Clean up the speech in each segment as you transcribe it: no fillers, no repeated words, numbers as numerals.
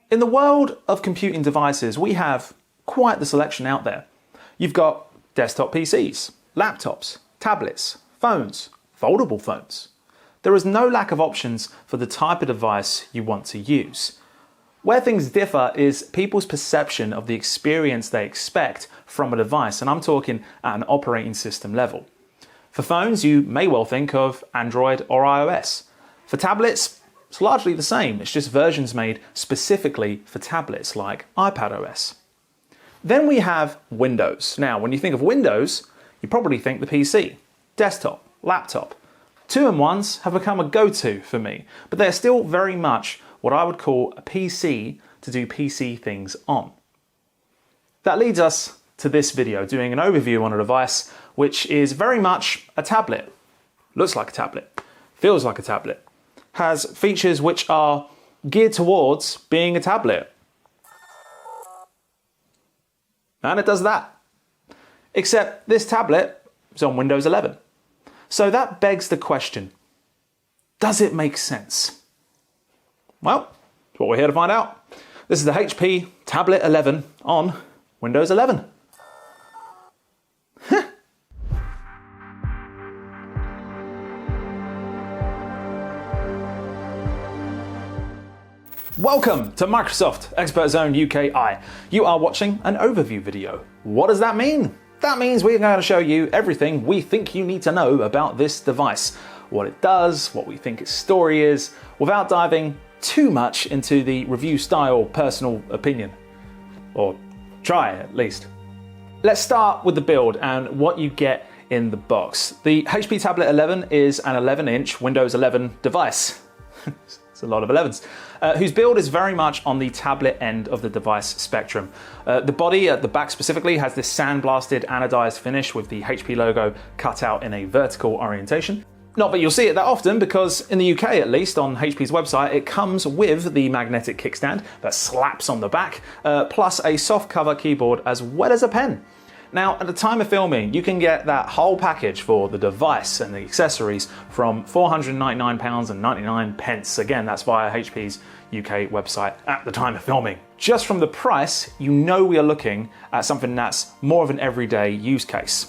In the world of computing devices, we have quite the selection out there. You've got desktop PCs, laptops, tablets, phones, foldable phones. There is no lack of options for the type of device you want to use. Where things differ is people's perception of the experience they expect from a device, and I'm talking at an operating system level. For phones, you may well think of Android or iOS. For tablets, it's largely the same. It's just versions made specifically for tablets like iPadOS. Then we have Windows. Now, when you think of Windows, you probably think the PC, desktop, laptop. 2-in-1s have become a go-to for me, but they're still very much what I would call a PC to do PC things on. That leads us to this video, doing an overview on a device which is very much a tablet. Looks like a tablet, feels like a tablet, has features which are geared towards being a tablet. And it does that. Except this tablet is on Windows 11. So that begs the question, does it make sense? Well, that's what we're here to find out. This is the HP Tablet 11 on Windows 11. Welcome to Microsoft Expert Zone UKI. You are watching an overview video. What does that mean? That means we're going to show you everything we think you need to know about this device, what it does, what we think its story is, without diving too much into the review style personal opinion. Or try at least. Let's start with the build and what you get in the box. The HP Tablet 11 is an 11-inch Windows 11 device. It's a lot of 11s. Whose build is very much on the tablet end of the device spectrum. The body at the back specifically has this sandblasted anodized finish with the HP logo cut out in a vertical orientation. Not that you'll see it that often, because in the UK at least, on HP's website, it comes with the magnetic kickstand that slaps on the back, plus a soft cover keyboard as well as a pen. Now, at the time of filming, you can get that whole package for the device and the accessories from £499.99. Again, that's via HP's UK website at the time of filming. Just from the price, you know we are looking at something that's more of an everyday use case.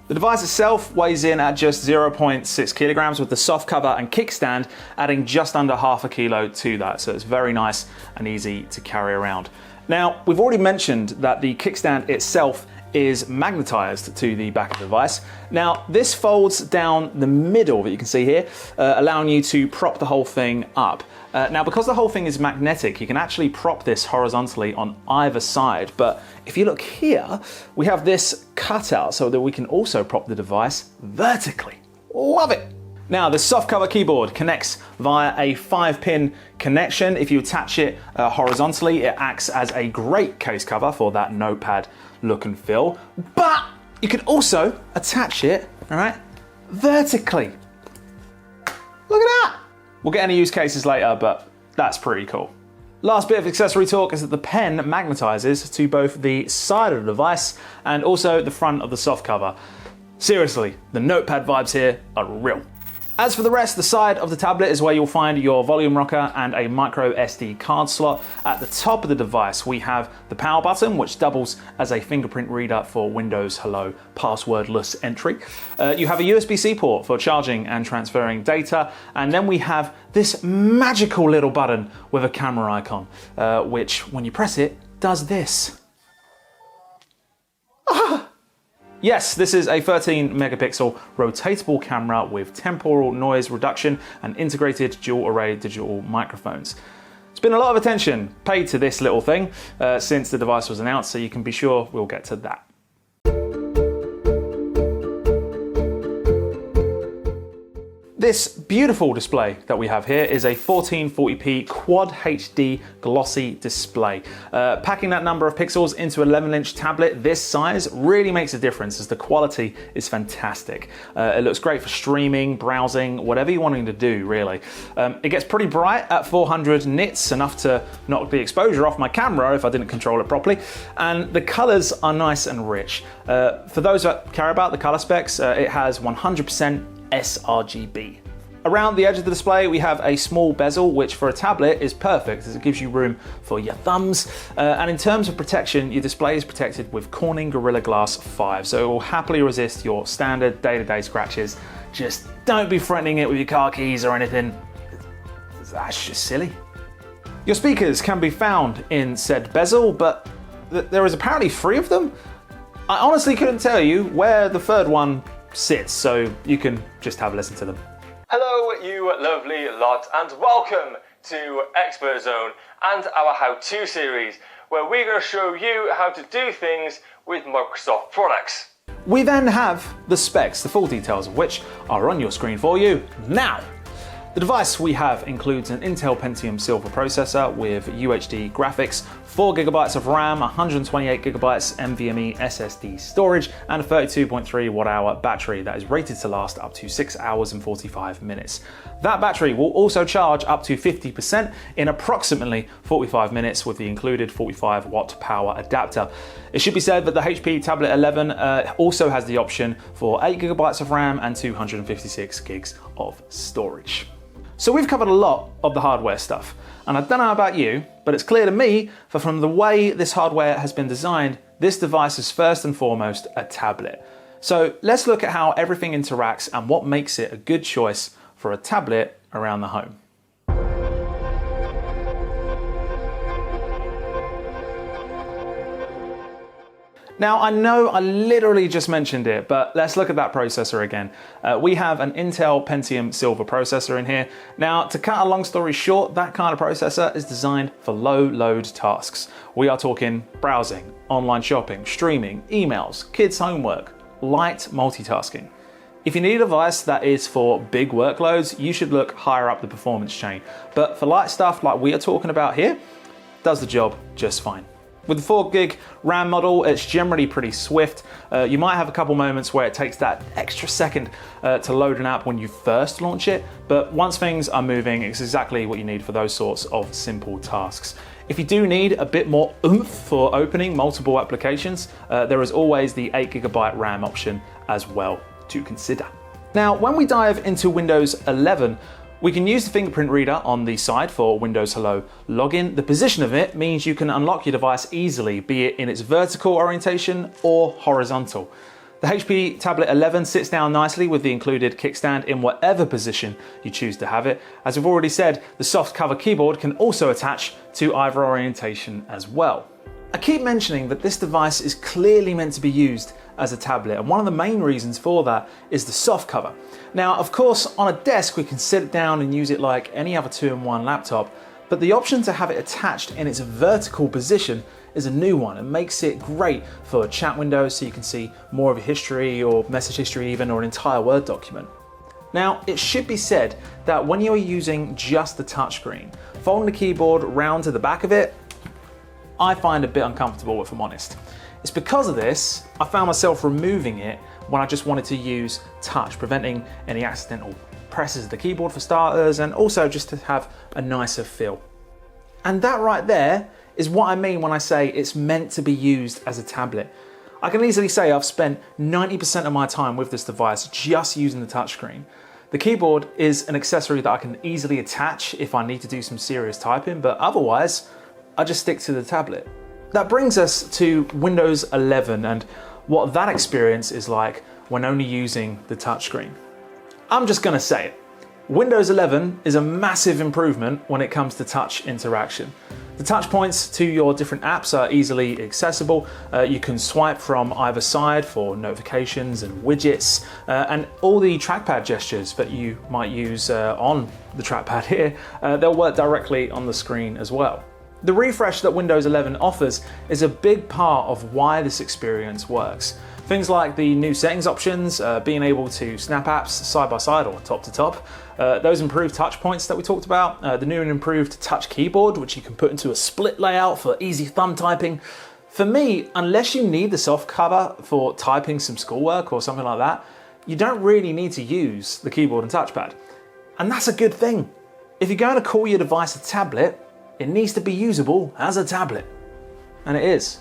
The device itself weighs in at just 0.6 kilograms, with the soft cover and kickstand adding just under half a kilo to that, so it's very nice and easy to carry around. Now, we've already mentioned that the kickstand itself is magnetized to the back of the device. Now, this folds down the middle that you can see here, allowing you to prop the whole thing up. Now, because the whole thing is magnetic, you can actually prop this horizontally on either side. But if you look here, we have this cutout so that we can also prop the device vertically. Love it! Now, the soft cover keyboard connects via a 5-pin connection. If you attach it horizontally, it acts as a great case cover for that notepad look and feel. But you can also attach it, all right, vertically. Look at that! We'll get any use cases later, but that's pretty cool. Last bit of accessory talk is that the pen magnetizes to both the side of the device and also the front of the soft cover. Seriously, the notepad vibes here are real. As for the rest, the side of the tablet is where you'll find your volume rocker and a micro SD card slot. At the top of the device, we have the power button, which doubles as a fingerprint reader for Windows Hello passwordless entry. You have a USB-C port for charging and transferring data, and then we have this magical little button with a camera icon, which, when you press it, does this. Yes, this is a 13 megapixel rotatable camera with temporal noise reduction and integrated dual array digital microphones. It's been a lot of attention paid to this little thing since the device was announced, so you can be sure we'll get to that. This beautiful display that we have here is a 1440p Quad HD glossy display. Packing that number of pixels into an 11-inch tablet this size really makes a difference, as the quality is fantastic. It looks great for streaming, browsing, whatever you're wanting to do, really. It gets pretty bright at 400 nits, enough to knock the exposure off my camera if I didn't control it properly. And the colors are nice and rich. For those that care about the color specs, it has 100% sRGB. Around the edge of the display, we have a small bezel, which for a tablet is perfect as it gives you room for your thumbs. And in terms of protection, your display is protected with Corning Gorilla Glass 5, so it will happily resist your standard day-to-day scratches. Just don't be threatening it with your car keys or anything. That's just silly. Your speakers can be found in said bezel, but there is apparently 3 of them. I honestly couldn't tell you where the third one sits, so you can just have a listen to them. Hello you lovely lot, and welcome to Expert Zone and our how-to series, where we're going to show you how to do things with Microsoft products. We then have the specs, the full details of which are on your screen for you now. The device we have includes an Intel Pentium Silver processor with UHD graphics, 4GB of RAM, 128GB NVMe SSD storage, and a 32.3 watt-hour battery that is rated to last up to 6 hours and 45 minutes. That battery will also charge up to 50% in approximately 45 minutes with the included 45 watt power adapter. It should be said that the HP Tablet 11 also has the option for 8GB of RAM and 256GB of storage. So we've covered a lot of the hardware stuff, and I don't know about you, but it's clear to me that from the way this hardware has been designed, this device is first and foremost a tablet. So let's look at how everything interacts and what makes it a good choice for a tablet around the home. Now, I know I literally just mentioned it, but let's look at that processor again. We have an Intel Pentium Silver processor in here. Now, to cut a long story short, that kind of processor is designed for low load tasks. We are talking browsing, online shopping, streaming, emails, kids' homework, light multitasking. If you need a device that is for big workloads, you should look higher up the performance chain. But for light stuff like we are talking about here, does the job just fine. With the 4GB RAM model, it's generally pretty swift. You might have a couple moments where it takes that extra second to load an app when you first launch it, but once things are moving, it's exactly what you need for those sorts of simple tasks. If you do need a bit more oomph for opening multiple applications, there is always the 8GB RAM option as well to consider. Now, when we dive into Windows 11, we can use the fingerprint reader on the side for Windows Hello login. The position of it means you can unlock your device easily, be it in its vertical orientation or horizontal. The HP Tablet 11 sits down nicely with the included kickstand in whatever position you choose to have it. As we've already said, the soft cover keyboard can also attach to either orientation as well. I keep mentioning that this device is clearly meant to be used as a tablet, and one of the main reasons for that is the soft cover. Now, of course, on a desk we can sit it down and use it like any other 2-in-1 laptop, but the option to have it attached in its vertical position is a new one and makes it great for chat windows so you can see more of your history or message history even, or an entire Word document. Now, it should be said that when you're using just the touchscreen, folding the keyboard round to the back of it, I find a bit uncomfortable, if I'm honest. It's because of this, I found myself removing it when I just wanted to use touch, preventing any accidental presses of the keyboard for starters, and also just to have a nicer feel. And that right there is what I mean when I say it's meant to be used as a tablet. I can easily say I've spent 90% of my time with this device just using the touchscreen. The keyboard is an accessory that I can easily attach if I need to do some serious typing, but otherwise, I just stick to the tablet. That brings us to Windows 11 and what that experience is like when only using the touchscreen. I'm just gonna say it. Windows 11 is a massive improvement when it comes to touch interaction. The touch points to your different apps are easily accessible. You can swipe from either side for notifications and widgets, and all the trackpad gestures that you might use on the trackpad here, they'll work directly on the screen as well. The refresh that Windows 11 offers is a big part of why this experience works. Things like the new settings options, being able to snap apps side by side or top to top, those improved touch points that we talked about, the new and improved touch keyboard, which you can put into a split layout for easy thumb typing. For me, unless you need the soft cover for typing some schoolwork or something like that, you don't really need to use the keyboard and touchpad. And that's a good thing. If you're going to call your device a tablet, it needs to be usable as a tablet. And it is.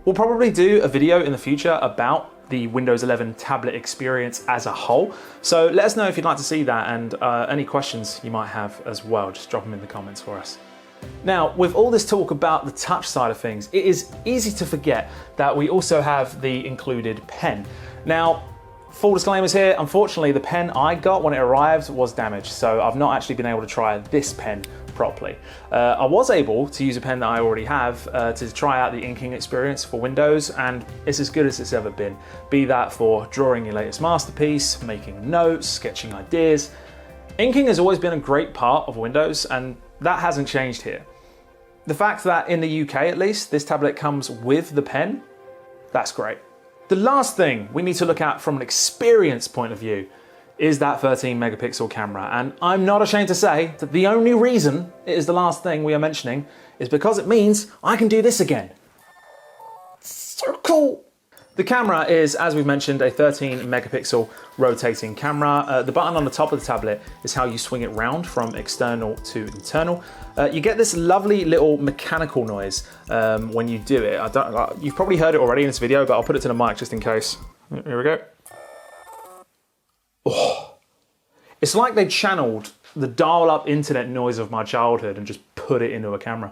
We'll probably do a video in the future about the Windows 11 tablet experience as a whole. So let us know if you'd like to see that, and any questions you might have as well. Just drop them in the comments for us. Now, with all this talk about the touch side of things, it is easy to forget that we also have the included pen. Now, full disclaimers here, unfortunately the pen I got when it arrived was damaged, so I've not actually been able to try this pen properly. I was able to use a pen that I already have to try out the inking experience for Windows, and it's as good as it's ever been. Be that for drawing your latest masterpiece, making notes, sketching ideas. Inking has always been a great part of Windows, and that hasn't changed here. The fact that in the UK at least, this tablet comes with the pen, that's great. The last thing we need to look at from an experience point of view is that 13 megapixel camera. And I'm not ashamed to say that the only reason it is the last thing we are mentioning is because it means I can do this again. So cool. The camera is, as we've mentioned, a 13 megapixel rotating camera. The button on the top of the tablet is how you swing it round from external to internal. You get this lovely little mechanical noise when you do it. You've probably heard it already in this video, but I'll put it to the mic just in case. Here we go. Oh, it's like they channeled the dial-up internet noise of my childhood and just put it into a camera.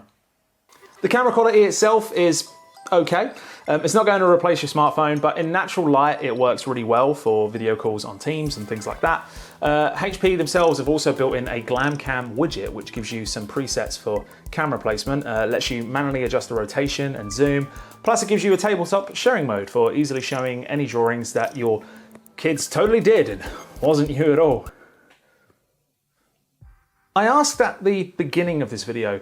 The camera quality itself is okay. It's not going to replace your smartphone, but in natural light, it works really well for video calls on Teams and things like that. HP themselves have also built in a GlamCam widget, which gives you some presets for camera placement, lets you manually adjust the rotation and zoom. Plus it gives you a tabletop sharing mode for easily showing any drawings that your kids totally did and wasn't you at all. I asked at the beginning of this video,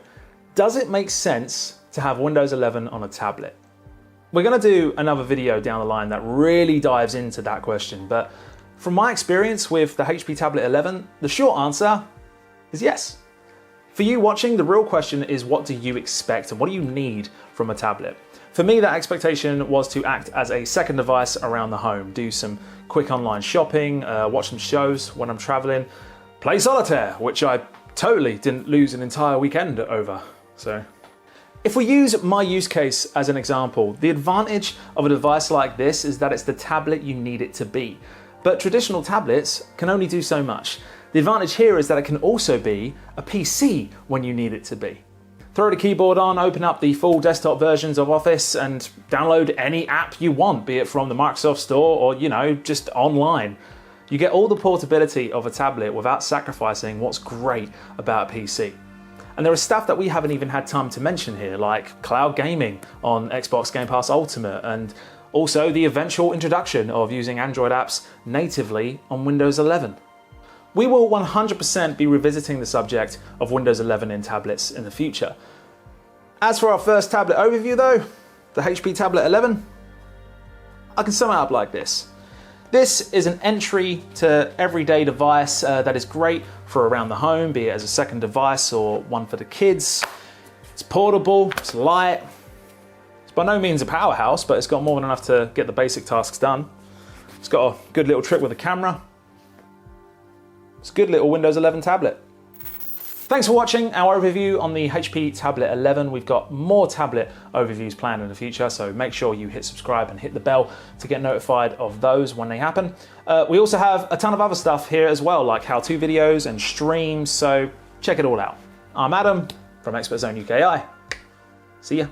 does it make sense to have Windows 11 on a tablet? We're going to do another video down the line that really dives into that question, but from my experience with the HP Tablet 11, the short answer is yes. For you watching, the real question is, what do you expect and what do you need from a tablet? For me, that expectation was to act as a second device around the home, do some quick online shopping, watch some shows when I'm traveling, play solitaire, which I totally didn't lose an entire weekend over. So, if we use my use case as an example, the advantage of a device like this is that it's the tablet you need it to be. But traditional tablets can only do so much. The advantage here is that it can also be a PC when you need it to be. Throw the keyboard on, open up the full desktop versions of Office and download any app you want, be it from the Microsoft Store or, just online. You get all the portability of a tablet without sacrificing what's great about a PC. And there is stuff that we haven't even had time to mention here, like cloud gaming on Xbox Game Pass Ultimate, and also the eventual introduction of using Android apps natively on Windows 11. We will 100% be revisiting the subject of Windows 11 in tablets in the future. As for our first tablet overview though, the HP Tablet 11, I can sum it up like this. This is an entry to everyday device that is great for around the home, be it as a second device or one for the kids. It's portable, it's light. It's by no means a powerhouse, but it's got more than enough to get the basic tasks done. It's got a good little trick with the camera. It's a good little Windows 11 tablet. Thanks for watching our overview on the HP Tablet 11. We've got more tablet overviews planned in the future, so make sure you hit subscribe and hit the bell to get notified of those when they happen. We also have a ton of other stuff here as well, like how-to videos and streams, so check it all out. I'm Adam from Expert Zone UKI. See ya.